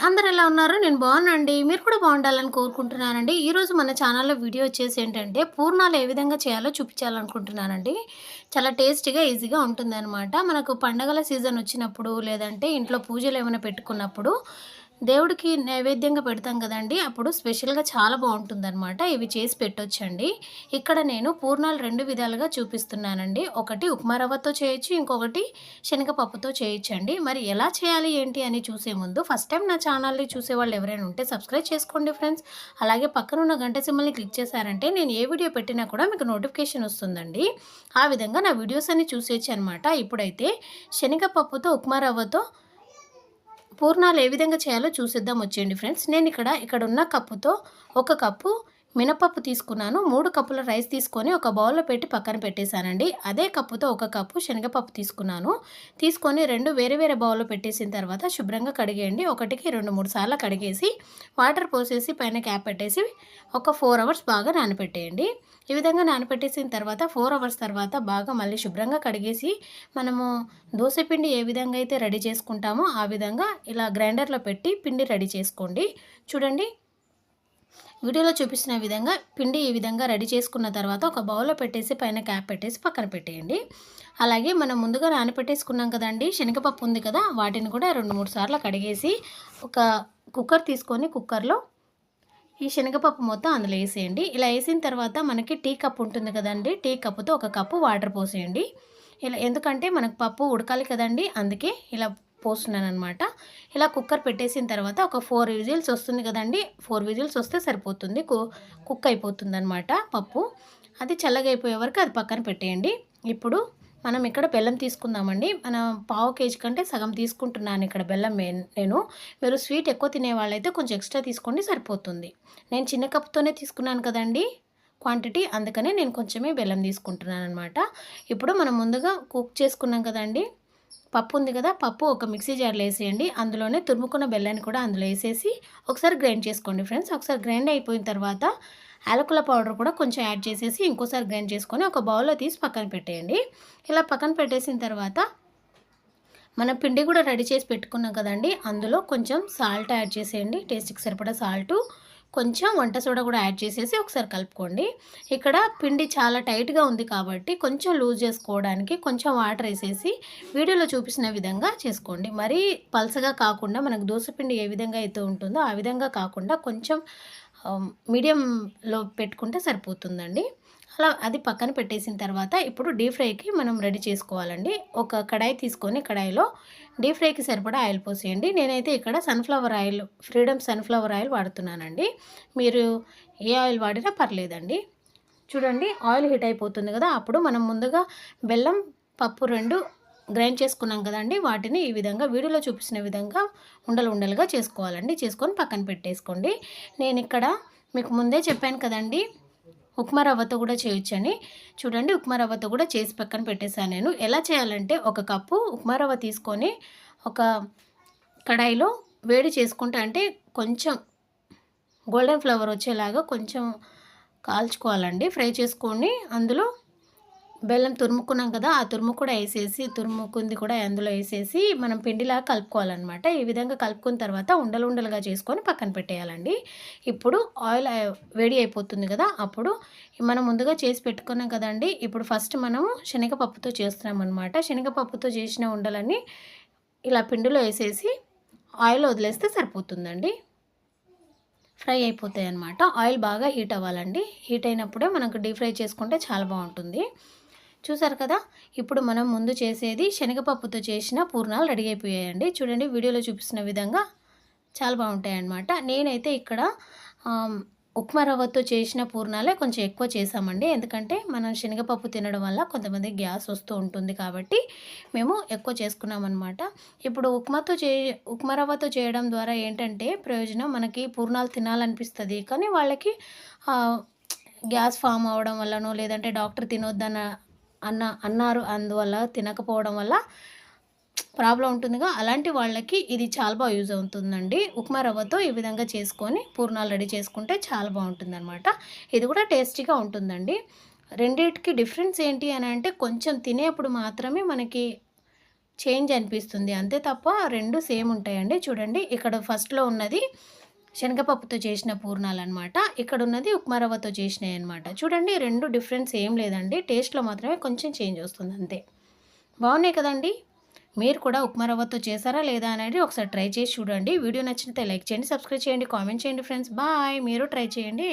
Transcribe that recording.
అందరూ ఎలా ఉన్నారు? నేను బాగున్నానండి. మీరు కూడా బాగుండాలని కోరుకుంటున్నానండి. ఈరోజు మన ఛానల్‌లో వీడియో వచ్చేసి ఏంటంటే, పూర్ణాలు ఏ విధంగా చేయాలో చూపించాలనుకుంటున్నానండి. చాలా టేస్టీగా, ఈజీగా ఉంటుందనమాట. మనకు పండగల సీజన్ వచ్చినప్పుడు, లేదంటే ఇంట్లో పూజలు ఏమైనా పెట్టుకున్నప్పుడు, దేవుడికి నైవేద్యంగా పెడతాం కదండీ! అప్పుడు స్పెషల్‌గా చాలా బావుంటుందనమాట. ఇవి చేసి పెట్టొచ్చండి. ఇక్కడ నేను పూర్ణాలు 2 విధాలుగా చూపిస్తున్నానండి. ఒకటి ఉప్మా రవ్వతో చేయొచ్చు. ఇంకొకటి శనగపప్పుతో చేయొచ్చండి. మరి ఎలా చేయాలి ఏంటి అని చూసే ముందు ఫస్ట్ టైం నా ఛానల్‌ని చూసేవాళ్ళు ఎవరైనా ఉంటే సబ్స్క్రైబ్ చేసుకోండి ఫ్రెండ్స్. అలాగే పక్కనున్న గంట సింబల్‌ని క్లిక్ చేశారంటే నేను ఏ వీడియో పెట్టినా కూడా మీకు నోటిఫికేషన్ వస్తుందండి. ఆ విధంగా నా వీడియోస్ అన్ని చూసేయొచ్చనమాట. ఇప్పుడైతే శనగపప్పుతో ఉప్మా రవ్వతో పూర్ణాలు ఏ విధంగా చేయాలో చూసేద్దాం వచ్చేయండి ఫ్రెండ్స్. ఇక్కడున్న కప్పుతో ఒక కప్పు మినపప్పు తీసుకున్నాను. 3 కప్పుల రైస్ తీసుకొని ఒక బౌల్‌లో పెట్టి పక్కన పెట్టేశానండి. అదే కప్పుతో ఒక కప్పు శనగపప్పు తీసుకున్నాను. తీసుకొని 2 వేరే వేరే బౌల్‌లో పెట్టేసిన తర్వాత శుభ్రంగా కడిగేయండి. ఒకటికి 2, 3 సార్లు కడిగేసి వాటర్ పోసేసి పైన క్యాప్ పెట్టేసి ఒక 4 అవర్స్ బాగా నానపెట్టేయండి. ఈ విధంగా నానపెట్టేసిన తర్వాత 4 అవర్స్ తర్వాత బాగా మళ్ళీ శుభ్రంగా కడిగేసి మనము దోస పిండి ఏ విధంగా అయితే రెడీ చేసుకుంటామో ఆ విధంగా ఇలా గ్రైండర్‌లో పెట్టి పిండి రెడీ చేసుకోండి. చూడండి, వీడియోలో చూపిస్తున్న విధంగా పిండి ఈ విధంగా రెడీ చేసుకున్న తర్వాత ఒక బౌల్‌లో పెట్టేసి పైన క్యాప్ పెట్టేసి పక్కన పెట్టేయండి. అలాగే మనం ముందుగా నానపెట్టేసుకున్నాం కదండీ! శనగపప్పు ఉంది కదా! వాటిని కూడా 2, 3 సార్లు కడిగేసి ఒక కుక్కర్ తీసుకొని కుక్కర్‌లో ఈ శనగపప్పు మొత్తం అందులో ఏసేయండి. ఇలా ఏసిన తర్వాత మనకి టీ కప్ ఉంటుంది కదండీ! టీ కప్పుతో ఒక కప్పు వాటర్ పోసేయండి. ఇలా ఎందుకంటే మనకు పప్పు ఉడకాలి కదండీ! అందుకే ఇలా పోస్తున్నాననమాట. ఇలా కుక్కర్ పెట్టేసిన తర్వాత ఒక 4 విజిల్స్ వస్తుంది కదండీ! 4 విజిల్స్ వస్తే సరిపోతుంది. కుక్ అయిపోతుందనమాట పప్పు. అది చల్లగా అయిపోయే వరకు అది పక్కన పెట్టేయండి. ఇప్పుడు మనం ఇక్కడ బెల్లం తీసుకుందామండి. పావు కేజీ కంటే సగం తీసుకుంటున్నాను ఇక్కడ బెల్లం నేను. మీరు స్వీట్ ఎక్కువ తినేవాళ్ళైతే కొంచెం ఎక్స్ట్రా తీసుకోండి సరిపోతుంది. నేను చిన్న కప్‌తోనే తీసుకున్నాను కదండీ క్వాంటిటీ. అందుకనే నేను కొంచెమే బెల్లం తీసుకుంటున్నాననమాట. ఇప్పుడు మనం ముందుగా కుక్ చేసుకున్నాం కదండీ! పప్పు ఉంది కదా! పప్పు ఒక మిక్సీ జార్‌లో ఏసేయండి. అందులోనే తురుముకున్న బెల్లాన్ని కూడా అందులో ఏసేసి ఒకసారి గ్రైండ్ చేసుకోండి ఫ్రెండ్స్. ఒకసారి గ్రైండ్ అయిపోయిన తర్వాత యాలకుల పౌడర్ కూడా కొంచెం యాడ్ చేసేసి ఇంకోసారి గ్రైండ్ చేసుకొని ఒక బౌల్‌లో తీసి పక్కన పెట్టేయండి. ఇలా పక్కన పెట్టేసిన తర్వాత మనం పిండి కూడా రెడీ చేసి పెట్టుకున్నాం కదండీ! అందులో కొంచెం సాల్ట్ యాడ్ చేసేయండి. టేస్ట్‌కి సరిపడా సాల్టు, కొంచెం వంట సోడా కూడా యాడ్ చేసేసి ఒకసారి కలుపుకోండి. ఇక్కడ పిండి చాలా టైట్‌గా ఉంది కాబట్టి కొంచెం లూజ్ చేసుకోవడానికి కొంచెం వాటర్ ఏసేసి వీడియోలో చూపిస్తున్న విధంగా చేసుకోండి. మరీ పలచగా కాకుండా మనకు దోస పిండి ఏ విధంగా అయితే ఉంటుందో ఆ విధంగా కాకుండా కొంచెం మీడియంలో పెట్టుకుంటే సరిపోతుందండి. అలా అది పక్కన పెట్టేసిన తర్వాత ఇప్పుడు డీప్ ఫ్రైకి మనం రెడీ చేసుకోవాలండి. ఒక కడాయి తీసుకొని కడాయిలో డీప్ ఫ్రైకి సరిపడా ఆయిల్ పోసేయండి. నేనైతే ఇక్కడ ఫ్రీడమ్ సన్‌ఫ్లవర్ ఆయిల్ వాడుతున్నానండి. మీరు ఏ ఆయిల్ వాడినా పర్లేదండి. చూడండి, ఆయిల్ హీట్ అయిపోతుంది కదా! అప్పుడు మనం ముందుగా బెల్లం, పప్పు 2 గ్రైండ్ చేసుకున్నాం కదండీ! వాటిని ఈ విధంగా వీడియోలో చూపిస్తున్న విధంగా ఉండలు ఉండలుగా చేసుకోవాలండి. చేసుకొని పక్కన పెట్టేసుకోండి. నేనిక్కడ మీకు ముందే చెప్పాను కదండీ! ఉప్మా రవ్వతో కూడా చేయొచ్చని. చూడండి, ఉప్మా రవ్వతో కూడా చేసి పక్కన పెట్టేసాను నేను. ఎలా చేయాలంటే ఒక కప్పు ఉప్మా రవ్వ తీసుకొని ఒక కడాయిలో వేడి చేసుకుంటే అంటే కొంచెం గోల్డెన్ ఫ్లేవర్ వచ్చేలాగా కొంచెం కాల్చుకోవాలండి. ఫ్రై చేసుకొని అందులో బెల్లం తురుముకున్నాం కదా! ఆ తురుము కూడా ఏసేసి తురుముకుంది కూడా అందులో ఏసేసి మనం పిండిలాగా కలుపుకోవాలనమాట. ఈ విధంగా కలుపుకున్న తర్వాత ఉండలు ఉండలుగా చేసుకొని పక్కన పెట్టేయాలండి. ఇప్పుడు ఆయిల్ వేడి అయిపోతుంది కదా! అప్పుడు మనం ముందుగా చేసి పెట్టుకున్నాం కదండీ! ఇప్పుడు ఫస్ట్ మనము శనగపప్పుతో చేస్తున్నామనమాట. శనగపప్పుతో చేసిన ఉండలన్నీ ఇలా పిండిలో ఏసేసి ఆయిల్‌లో వదిలేస్తే సరిపోతుందండి. ఫ్రై అయిపోతాయన్నమాట. ఆయిల్ బాగా హీట్ అవ్వాలండి. హీట్ అయినప్పుడే మనకు డీప్ ఫ్రై చేసుకుంటే చాలా బావుంటుంది. చూసారు కదా! ఇప్పుడు మనం ముందు చేసేది శనగపప్పుతో చేసిన పూర్ణాలు రెడీ అయిపోయాయండి. చూడండి, వీడియోలో చూపిస్తున్న విధంగా చాలా బావుంటాయన్నమాట. నేనైతే ఇక్కడ ఆహ్, ఉప్మా రవ్వతో చేసిన పూర్ణాలే కొంచెం ఎక్కువ చేశామండి. ఎందుకంటే మనం శనగపప్పు తినడం వల్ల కొంతమందికి గ్యాస్ వస్తూ ఉంటుంది కాబట్టి మేము ఎక్కువ చేసుకున్నామనమాట. ఇప్పుడు ఉప్మా రవ్వతో చేయడం ద్వారా ఏంటంటే ప్రయోజనం, మనకి పూర్ణాలు తినాలనిపిస్తది. కానీ వాళ్ళకి ఆహ్, గ్యాస్ ఫార్మ్ అవ్వడం వల్లనో లేదంటే డాక్టర్ అన్నారు. అందువల్ల తినకపోవడం వల్ల ప్రాబ్లమ్ ఉంటుందిగా. అలాంటి వాళ్ళకి ఇది చాలా యూజ్ అవుతుందండి. ఉప్మా రవ్వతో ఈ విధంగా చేసుకొని పూర్ణాలు రెడీ చేసుకుంటే చాలా బావుంటుందనమాట. ఇది కూడా టేస్టీగా ఉంటుందండి. రెండిటికి డిఫరెన్స్ ఏంటి అనంటే కొంచెం తినేప్పుడు మాత్రమే మనకి చేంజ్ అనిపిస్తుంది. అంతే తప్ప 2 సేమ్ ఉంటాయండి. చూడండి ఇక్కడ ఫస్ట్‌లో ఉన్నది శనగపప్పుతో చేసిన పూర్ణాలనమాట. ఇక్కడున్నది ఉప్మా రవ్వతో చేసినయనమాట. చూడండి 2 డిఫరెన్స్ ఏం లేదండి. టేస్ట్‌లో మాత్రమే కొంచెం చేంజ్ వస్తుంది అంతే. బాగున్నాయి కదండీ! మీరు కూడా ఉప్మా రవ్వతో చేశారా లేదా అనేది ఒకసారి ట్రై చేసి చూడండి. వీడియో నచ్చితే లైక్ చేయండి, సబ్స్క్రైబ్ చేయండి, కామెంట్ చేయండి ఫ్రెండ్స్. బాయ్. మీరు ట్రై చేయండి.